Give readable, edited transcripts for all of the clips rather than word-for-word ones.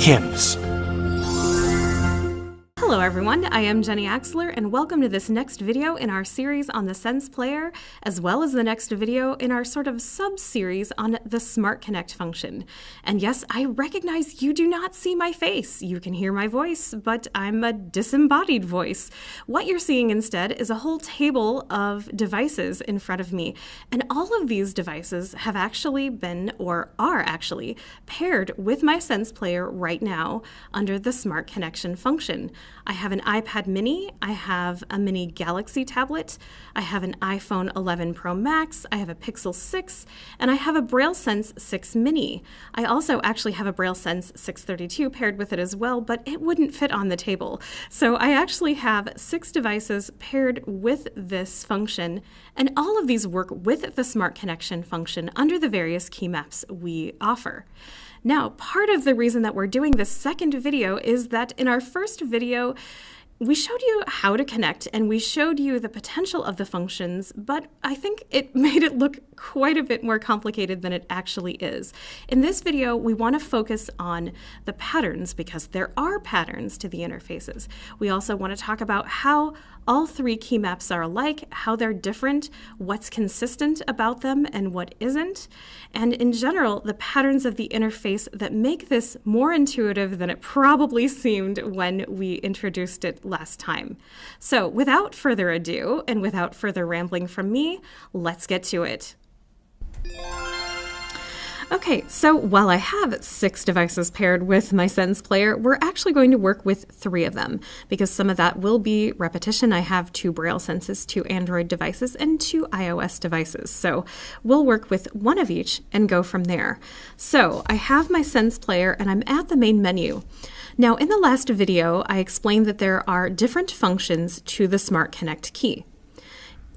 hymns. Hello everyone, I am Jenny Axler and welcome to this next video in our series on the SensePlayer, as well as the next video in our sort of sub-series on the Smart Connect function. And yes, I recognize you do not see my face. You can hear my voice, but I'm a disembodied voice. What you're seeing instead is a whole table of devices in front of me. And all of these devices have actually been, or are actually, paired with my SensePlayer right now under the Smart Connection function. I have an iPad mini, I have a mini Galaxy tablet, I have an iPhone 11 Pro Max, I have a Pixel 6, and I have a BrailleSense 6 Mini. I also actually have a BrailleSense 632 paired with it as well, but it wouldn't fit on the table. So I actually have 6 devices paired with this function, and all of these work with the Smart Connection function under the various key maps we offer. Now, part of the reason that we're doing this second video is that in our first video, we showed you how to connect and we showed you the potential of the functions, but I think it made it look quite a bit more complicated than it actually is. In this video, we want to focus on the patterns because there are patterns to the interfaces. We also want to talk about how all 3 key maps are alike, how they're different, what's consistent about them and what isn't, and in general, the patterns of the interface that make this more intuitive than it probably seemed when we introduced it last time. So without further ado, and without further rambling from me, let's get to it. Okay, so while I have 6 devices paired with my SensePlayer, we're actually going to work with 3 of them because some of that will be repetition. I have 2 BrailleSenses, 2 Android devices, and 2 iOS devices. So we'll work with 1 of each and go from there. So I have my SensePlayer and I'm at the main menu. Now in the last video, I explained that there are different functions to the Smart Connect key.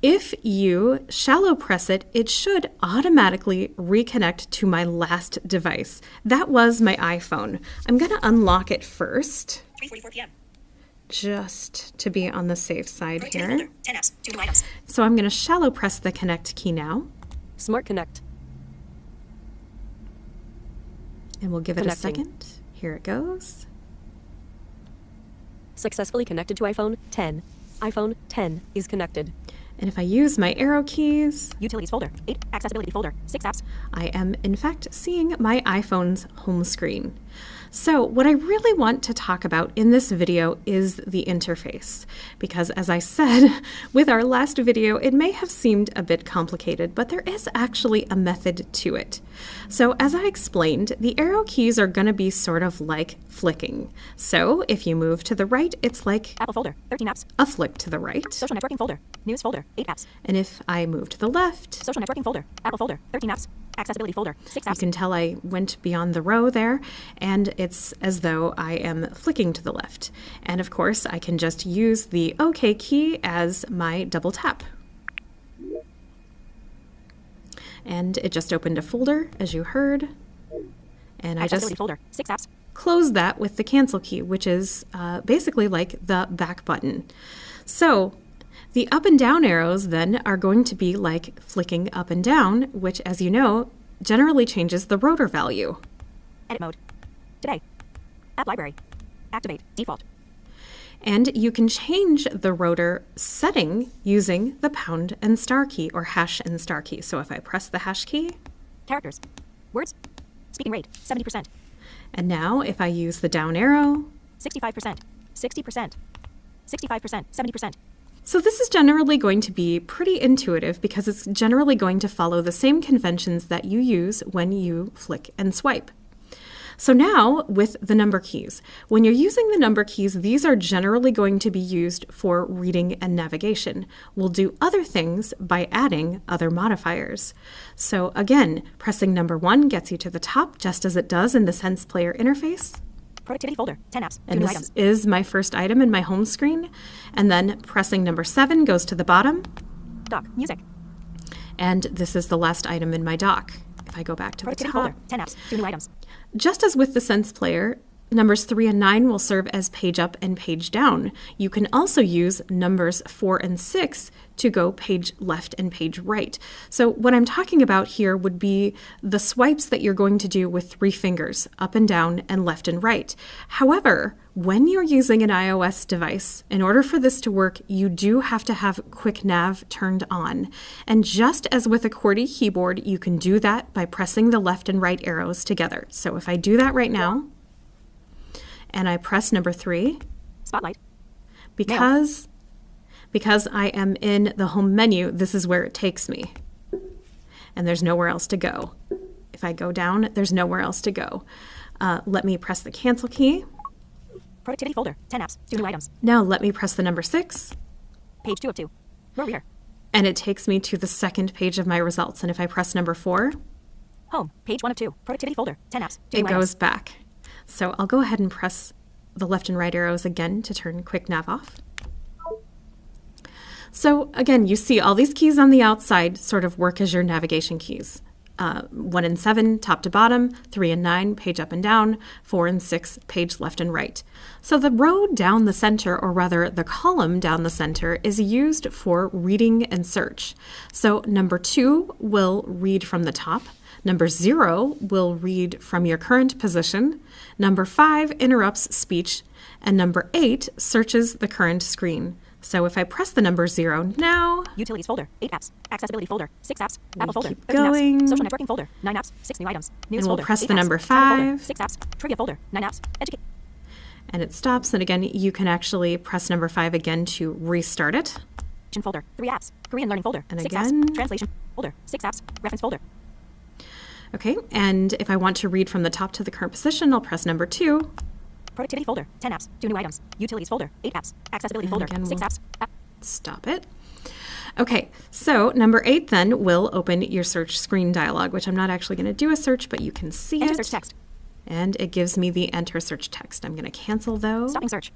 If you shallow press it, it should automatically reconnect to my last device. That was my iPhone. I'm going to unlock it first. 3:44 p.m. Just to be on the safe side here. Folder. 10 apps. 2 new items. So I'm going to shallow press the Connect key now. Smart Connect. And we'll give it a Connecting. second. Here it goes. Successfully connected to iPhone 10. iPhone 10 is connected. And if I use my arrow keys, Utilities folder. 8. Accessibility folder. 6 apps. I am in fact seeing my iPhone's home screen. So what I really want to talk about in this video is the interface, because as I said with our last video, it may have seemed a bit complicated, but there is actually a method to it. So as I explained, the arrow keys are going to be sort of like flicking. So if you move to the right, it's like Apple folder. 13 apps. a flick to the right. Social networking folder. News folder. 8 apps. And if I move to the left, Social networking folder. Apple folder. 13 apps. Accessibility folder. 6 you apps. can tell I went beyond the row there, and it's as though I am flicking to the left. And of course, I can just use the OK key as my double tap. And it just opened a folder, as you heard. And I Accessibility just folder. 6 apps. close that with the cancel key, which is basically like the back button. So the up and down arrows then are going to be like flicking up and down, which, as you know, generally changes the rotor value. Edit mode. Today. App library. Activate. Default. And you can change the rotor setting using the pound and star key, or hash and star key. So if I press the hash key, Characters. Words. Speaking rate. 70%. and now if I use the down arrow, 65%. 60%. 65%. 70%. so this is generally going to be pretty intuitive because it's generally going to follow the same conventions that you use when you flick and swipe. So now with the number keys, when you're using the number keys, these are generally going to be used for reading and navigation. We'll do other things by adding other modifiers. So again, pressing number 1 gets you to the top, just as it does in the SensePlayer interface. Productivity folder. 10 apps. 2 And new this items. is my first item in my home screen. And then pressing number 7 goes to the bottom. Dock. Music. And this is the last item in my dock. If I go back to the Productivity top. folder. 10 apps. 2 new items. Just as with the SensePlayer, Numbers 3 and 9 will serve as page up and page down. You can also use numbers 4 and 6 to go page left and page right. So what I'm talking about here would be the swipes that you're going to do with 3 fingers, up and down and left and right. However, when you're using an iOS device, in order for this to work, you do have to have Quick Nav turned on. And just as with a QWERTY keyboard, you can do that by pressing the left and right arrows together. So if I do that right now, and I press number 3, Spotlight. because I am in the home menu, this is where it takes me. And there's nowhere else to go. If I go down, there's nowhere else to go. Let me press the cancel key. Productivity folder. 10 apps. 2 new items. Now let me press the number 6. Page 2 of 2. Row reader. And it takes me to the second page of my results. And if I press number 4, Home. Page 1 of 2. Productivity folder. 10 apps. 2 it new goes items. back. So I'll go ahead and press the left and right arrows again to turn Quick Nav off. So again, you see all these keys on the outside sort of work as your navigation keys. 1 and 7, top to bottom, 3 and 9, page up and down, 4 and 6, page left and right. So the row down the center, or rather the column down the center, is used for reading and search. So number 2 will read from the top. Number 0 will read from your current position. Number 5 interrupts speech. And number 8 searches the current screen. So if I press the number 0 now, Utilities folder. 8 apps. Accessibility folder. 6 apps. Apple folder. keep 13 going. apps. Social networking folder. 9 apps. 6 new items. News And we'll folder. press 8 the apps. number Travel folder. 5. 6 apps. Trivia folder. 9 apps. Educate. and it stops. And again, you can actually press number 5 again to restart it. Folder. 3 apps. Korean learning folder. And 6 again. apps. Translation folder. 6 apps. Reference folder. Okay, and if I want to read from the top to the current position, I'll press number 2. Productivity folder. 10 apps. 2 new items. Utilities folder. 8 apps. Accessibility And folder. again, 6 we'll- apps. Stop it. Okay, so number 8 then will open your search screen dialog, which I'm not actually going to do a search, but you can see Enter it. search text. And it gives me the enter search text. I'm going to cancel though, Stopping search.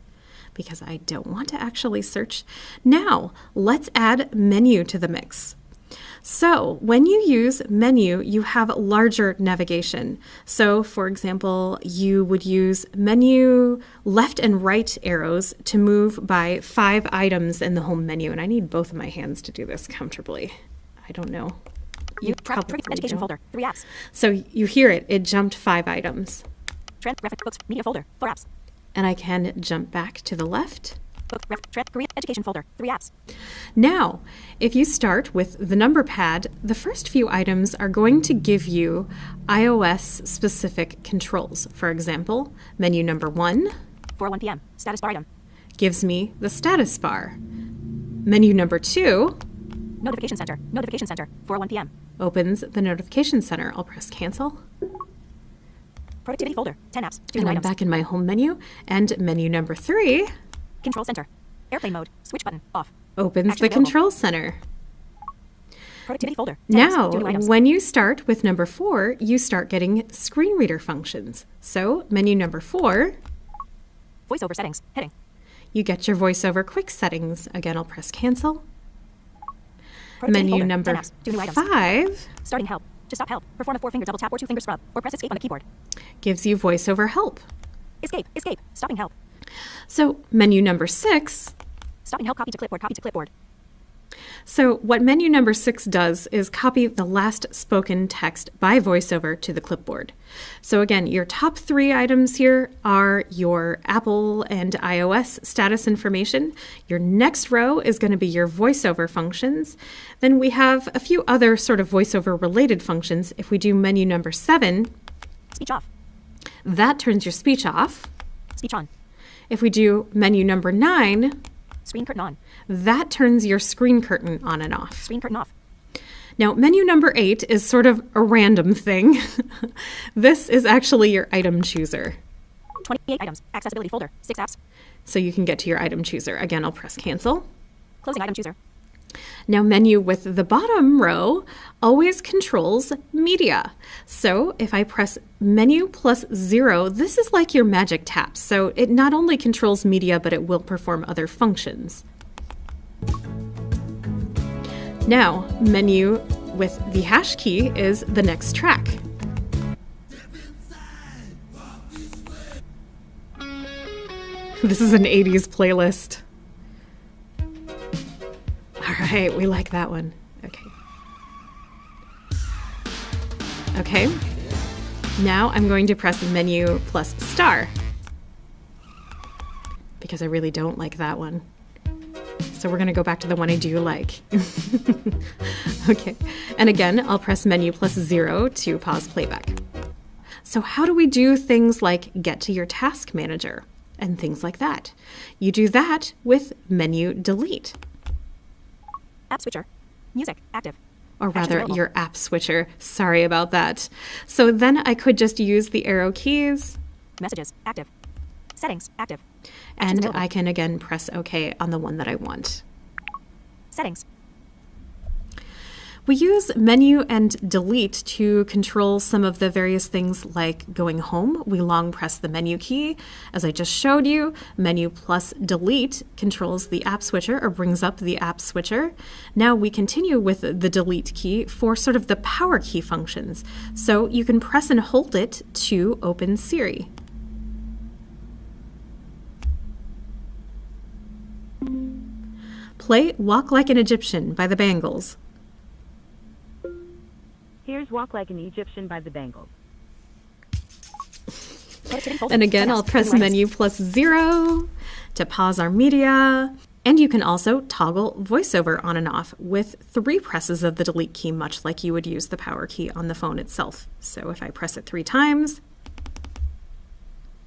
because I don't want to actually search. Now, let's add menu to the mix. So when you use menu, you have larger navigation. So for example, you would use menu left and right arrows to move by 5 items in the home menu. And I need both of my hands to do this comfortably. I don't know. You probably Education don't. folder. 3 apps. So you hear it, it jumped 5 items. Trend. Reference books. Media folder. 4 apps. And I can jump back to the left. Book. Trend. Korean education folder. 3 apps. Now, if you start with the number pad, the first few items are going to give you iOS-specific controls. For example, menu number 1 4:01 p.m. Status bar item. gives me the status bar. Menu number 2 Notification center. Notification center. 4:01 p.m. opens the notification center. I'll press cancel. Productivity folder. 10 apps. 2 And new I'm items. back in my home menu. And menu number 3 Control center. Airplane mode. Switch button. Off. opens Action the available. control center. Productivity folder. 10 apps. Now, 2 new items. when you start with number 4, you start getting screen reader functions. So, menu number 4, Voiceover settings. Heading. you get your voiceover quick settings. Again, I'll press cancel. Productivity Menu folder. number 10 apps. 2 new items. 5 Starting help. To stop help, perform a 4-finger double tap or 2-finger scrub, or press escape on the keyboard. gives you voiceover help. Escape. Escape. Stopping help. So, menu number 6. Stopping help. Copy to clipboard. Copy to clipboard. So, what menu number 6 does is copy the last spoken text by voiceover to the clipboard. So, again, your top 3 items here are your Apple and iOS status information. Your next row is going to be your voiceover functions. Then we have a few other sort of voiceover related functions. If we do menu number 7, Speech off. that turns your speech off. Speech on. If we do menu number 9, Screen curtain on. that turns your screen curtain on and off. Screen curtain off. Now, menu number 8 is sort of a random thing. This is actually your item chooser. 28 items. Accessibility folder. 6 apps. So you can get to your item chooser. Again, I'll press cancel. Closing item chooser. Now, menu with the bottom row always controls media. So if I press menu plus 0, this is like your magic tap. So it not only controls media, but it will perform other functions. Now, menu with the hash key is the next track. This is an 80s playlist. All right, we like that one. Okay. Okay. Now I'm going to press menu plus star because I really don't like that one. So we're going to go back to the one I do like. Okay. And again, I'll press menu plus 0 to pause playback. So how do we do things like get to your task manager and things like that? You do that with menu delete. App switcher. Music. Active. Or Actions rather, available. your app switcher. Sorry about that. So then I could just use the arrow keys, Messages. Active. Settings. Active. Actions and available. I can again press OK on the one that I want. Settings. We use menu and delete to control some of the various things like going home. We long press the menu key. As I just showed you, menu plus delete controls the app switcher or brings up the app switcher. Now we continue with the delete key for sort of the power key functions. So you can press and hold it to open Siri. Play Walk Like an Egyptian by the Bangles. Here's Walk Like an Egyptian by the Bangles. Productivity folder. And again, 10 I'll apps. press Hidden items. menu plus 0 to pause our media. And you can also toggle voiceover on and off with 3 presses of the delete key, much like you would use the power key on the phone itself. So if I press it 3 times,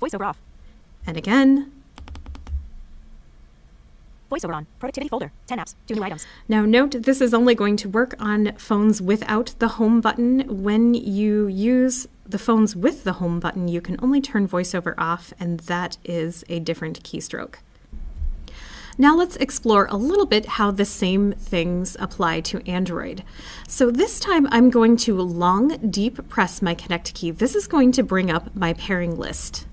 Voiceover off. and again. Voiceover on. Productivity folder. 10 apps. 2 new items. Now note, this is only going to work on phones without the home button. When you use the phones with the home button, you can only turn voiceover off, and that is a different keystroke. Now let's explore a little bit how the same things apply to Android. So this time I'm going to long deep press my Connect key. This is going to bring up my pairing list.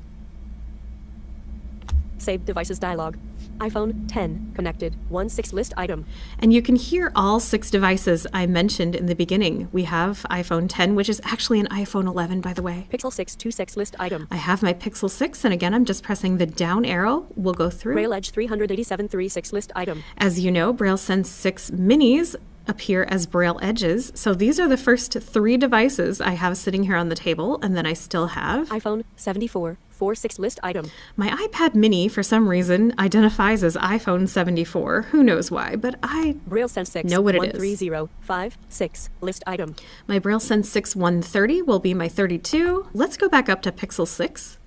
Save devices dialog. iPhone 10 connected. 1/6 list item. And you can hear all 6 devices I mentioned in the beginning. We have iPhone 10, which is actually an iPhone 11, by the way. Pixel 6 2/6 list item. I have my Pixel 6, and again, I'm just pressing the down arrow. We'll go through. Braille Edge 387 3/6 list item. As you know, Braille Sense 6 minis appear as Braille Edges. So these are the first 3 devices I have sitting here on the table, and then I still have iPhone 74 4/6 list item. my iPad mini, for some reason, identifies as iPhone 74. Who knows why, but I Braille Sense 6 know what it is. 13056 list item. My Braille Sense 6 130 will be my 32. Let's go back up to Pixel 6.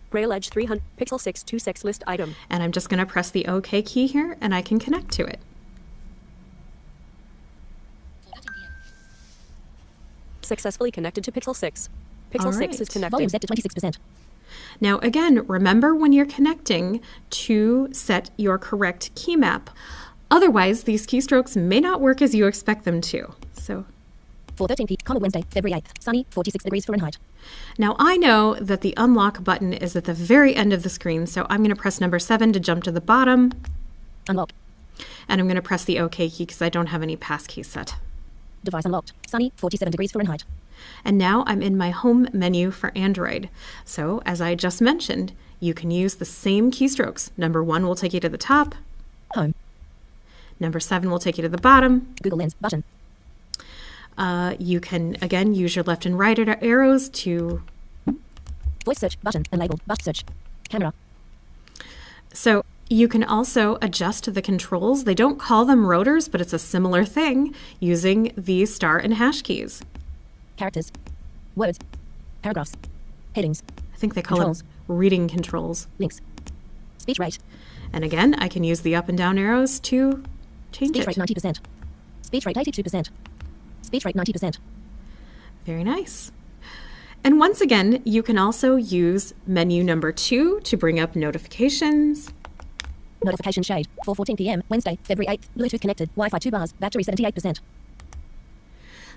Braille Edge 300 Pixel 6 2/6 list item. And I'm just going to press the OK key here, and I can connect to it. Successfully connected to Pixel 6. Pixel All 6 right. is connected. Volume set to 26%. Now again, remember when you're connecting to set your correct key map. Otherwise, these keystrokes may not work as you expect them to. So 4:13 p.m. Wednesday, February 8th. Sunny, 46 degrees Fahrenheit. now I know that the unlock button is at the very end of the screen, so I'm going to press number 7 to jump to the bottom, Unlock. and I'm going to press the OK key because I don't have any passkeys set. Device unlocked. Sunny, 47 degrees Fahrenheit. And now I'm in my home menu for Android. So as I just mentioned, you can use the same keystrokes. Number 1 will take you to the top. Home. Number 7 will take you to the bottom. Google Lens button. You can, again, use your left and right arrows to... Voice search button and label button search. Camera. So you can also adjust the controls. They don't call them rotors, but it's a similar thing using the star and hash keys. Characters. Words. Paragraphs. Headings. I think they call Controls. them reading controls. Links. Speech rate. And again, I can use the up and down arrows to change Speech it. rate 90%. Speech rate 82%. Speech rate 90%. Very nice. And once again, you can also use menu number 2 to bring up notifications. Notification shade. 4:14 p.m. Wednesday, February 8th. Bluetooth connected. Wi-Fi 2 bars. Battery 78%.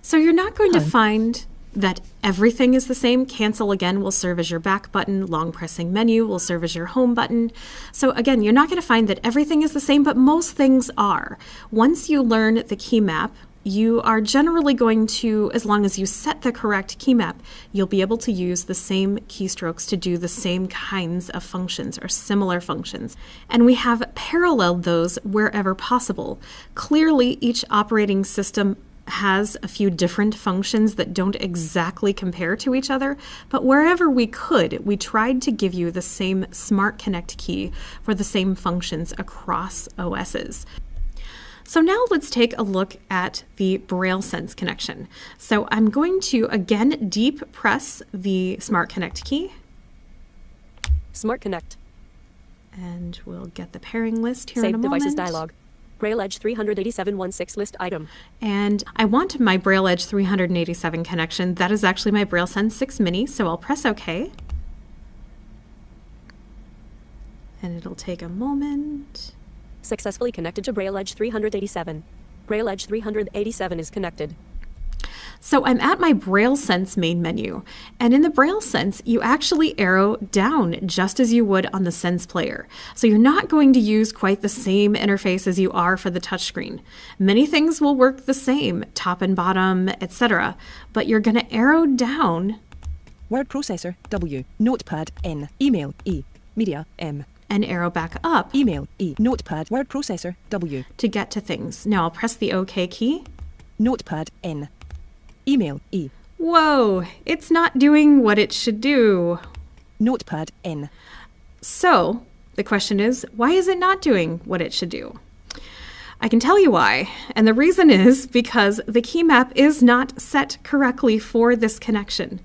So you're not going to Home. find that everything is the same. Cancel again will serve as your back button. Long pressing menu will serve as your home button. So again, you're not going to find that everything is the same, but most things are. Once you learn the key map you are generally going to, as long as you set the correct key map, you'll be able to use the same keystrokes to do the same kinds of functions or similar functions. And we have paralleled those wherever possible. Clearly, each operating system has a few different functions that don't exactly compare to each other, but wherever we could, we tried to give you the same Smart Connect key for the same functions across OSs. So now let's take a look at the Braille Sense connection. So I'm going to again deep press the Smart Connect key. Smart Connect. And we'll get the pairing list here in a Save moment. devices dialog. Braille Edge 38716 list item. And I want my Braille Edge 387 connection. That is actually my Braille Sense 6 Mini, so I'll press OK. And it'll take a moment. Successfully connected to Braille Edge 387. Braille Edge 387 is connected. So I'm at my Braille Sense main menu, and in the Braille Sense, you actually arrow down just as you would on the SensePlayer. So you're not going to use quite the same interface as you are for the touchscreen. Many things will work the same, top and bottom, etc., but you're going to arrow down. Word processor, W. Notepad, N. Email, E. Media, M. And arrow back up. Email, E. Notepad, word processor, W. To get to things. Now I'll press the OK key. Notepad, N. Email, E. Whoa, it's not doing what it should do. Notepad, N. So the question is, why is it not doing what it should do? I can tell you why, and the reason is because the key map is not set correctly for this connection.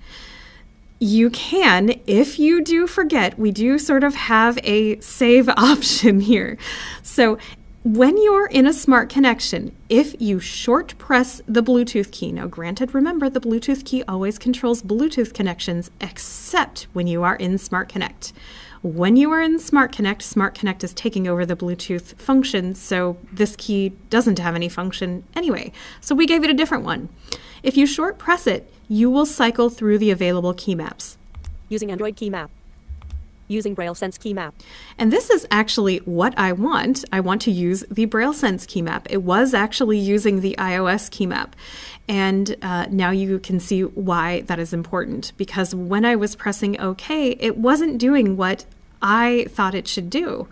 You can, if you do forget, we do sort of have a save option here. So when you're in a smart connection, if you short press the Bluetooth key, now granted, remember the Bluetooth key always controls Bluetooth connections except when you are in Smart Connect. When you are in Smart Connect is taking over the Bluetooth function, so this key doesn't have any function anyway. So we gave it a different one. If you short press it, you will cycle through the available key maps. Using Android key map. Using Braille Sense key map. And this is actually what I want. I want to use the Braille Sense key map. It was actually using the iOS key map. And now you can see why that is important, because when I was pressing OK, it wasn't doing what I thought it should do.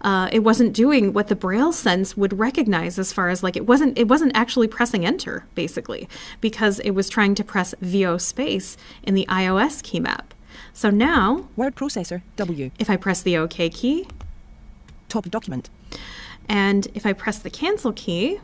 It wasn't doing what the Braille Sense would recognize as far as like, it wasn't actually pressing enter, basically, because it was trying to press VO space in the iOS key map. So now, Word processor, W. if I press the OK key, Top document. and if I press the cancel key,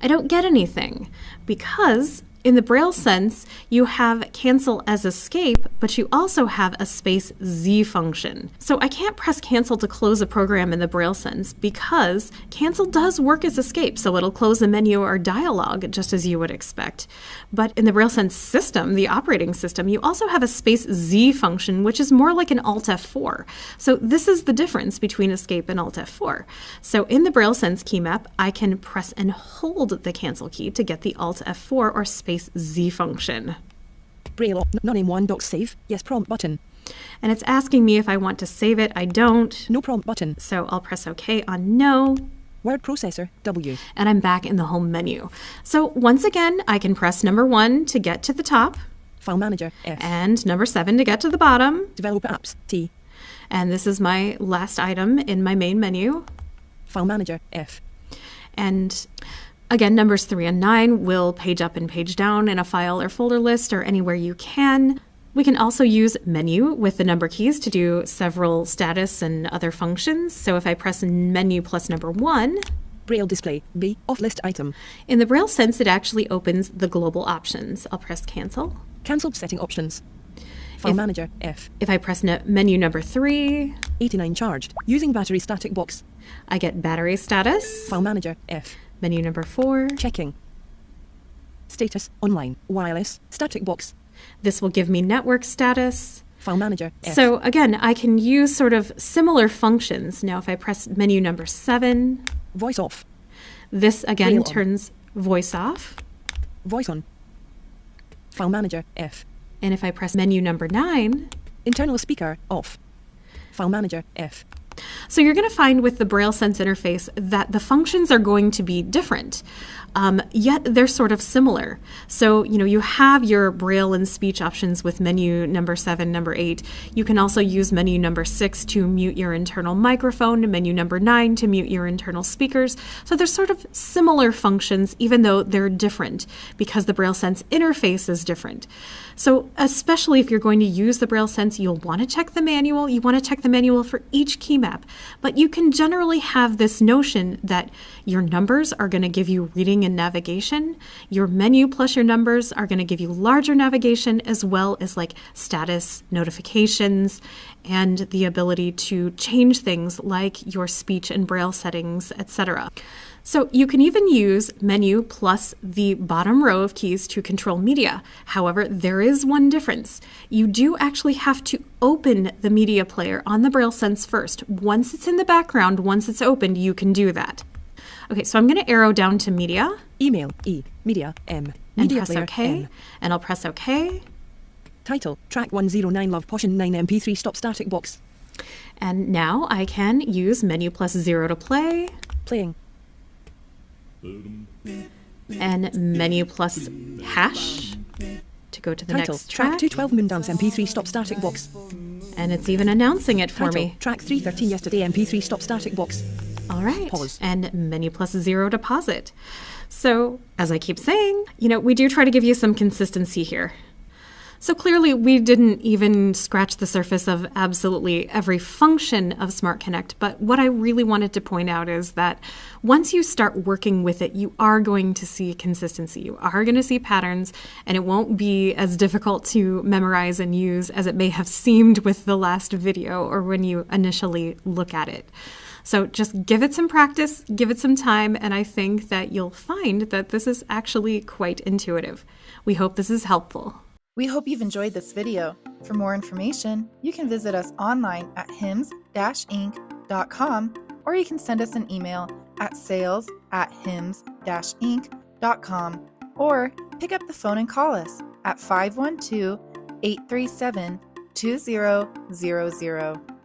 I don't get anything, because in the Braille Sense, you have cancel as escape, but you also have a space Z function. So I can't press cancel to close a program in the Braille Sense because cancel does work as escape, so it'll close a menu or dialog just as you would expect. But in the Braille Sense system, the operating system, you also have a space Z function, which is more like an Alt F4. So this is the difference between escape and Alt F4. So in the Braille Sense key map, I can press and hold the cancel key to get the Alt F4 or space Z function. Braille, non-in1.save, yes prompt button. And it's asking me if I want to save it. I don't. No prompt button. So I'll press OK on no. Word processor, W. And I'm back in the home menu. So once again, I can press number 1 to get to the top. File manager, F. And number 7 to get to the bottom. Develop apps, T. And this is my last item in my main menu. File manager, F. And again, numbers 3 and 9 will page up and page down in a file or folder list or anywhere you can. We can also use menu with the number keys to do several status and other functions. So if I press menu plus number 1, Braille display, B, off list item. in the Braille Sense, it actually opens the global options. I'll press cancel. Cancelled setting options. File manager, F. If I press menu number 3, 89 charged. Using battery static box. I get battery status. File manager, F. Menu number 4. Checking. Status, online, wireless, static box. This will give me network status. File manager, F. So again, I can use sort of similar functions. Now if I press menu number 7, Voice off. this again Braille on. turns voice off. Voice on. File manager, F. And if I press menu number 9, Internal speaker, off. File manager, F. So you're going to find with the Braille Sense interface that the functions are going to be different. Yet they're sort of similar. So, you have your Braille and speech options with menu number 7, number 8. You can also use menu number 6 to mute your internal microphone, menu number 9 to mute your internal speakers. So they're sort of similar functions, even though they're different because the Braille Sense interface is different. So especially if you're going to use the Braille Sense, you'll want to check the manual. You want to check the manual for each key map. But you can generally have this notion that your numbers are going to give you reading and navigation. Your menu plus your numbers are going to give you larger navigation, as well as like status, notifications, and the ability to change things like your speech and Braille settings, etc. So you can even use menu plus the bottom row of keys to control media. However, there is one difference. You do actually have to open the media player on the Braille Sense first. Once it's in the background, once it's opened, you can do that. Okay, so I'm going to arrow down to media. Email E. Media M. And Media press player OK. M. And I'll press OK. Title Track 109 Love Potion 9 MP3 Stop Static Box. And now I can use menu plus 0 to play. Playing. And menu plus hash to go to the Title next Track track. 212 Moondance MP3 Stop Static Box. And it's even announcing it for Title me. Track 313 Yesterday MP3 Stop Static Box. All right. Pause. And menu plus 0 to pause it. So, as I keep saying, we do try to give you some consistency here. So clearly we didn't even scratch the surface of absolutely every function of Smart Connect, but what I really wanted to point out is that once you start working with it, you are going to see consistency. You are going to see patterns, and it won't be as difficult to memorize and use as it may have seemed with the last video or when you initially look at it. So just give it some practice, give it some time, and I think that you'll find that this is actually quite intuitive. We hope this is helpful. We hope you've enjoyed this video. For more information, you can visit us online at hims-inc.com, or you can send us an email at sales@hims-inc.com, or pick up the phone and call us at 512-837-2000.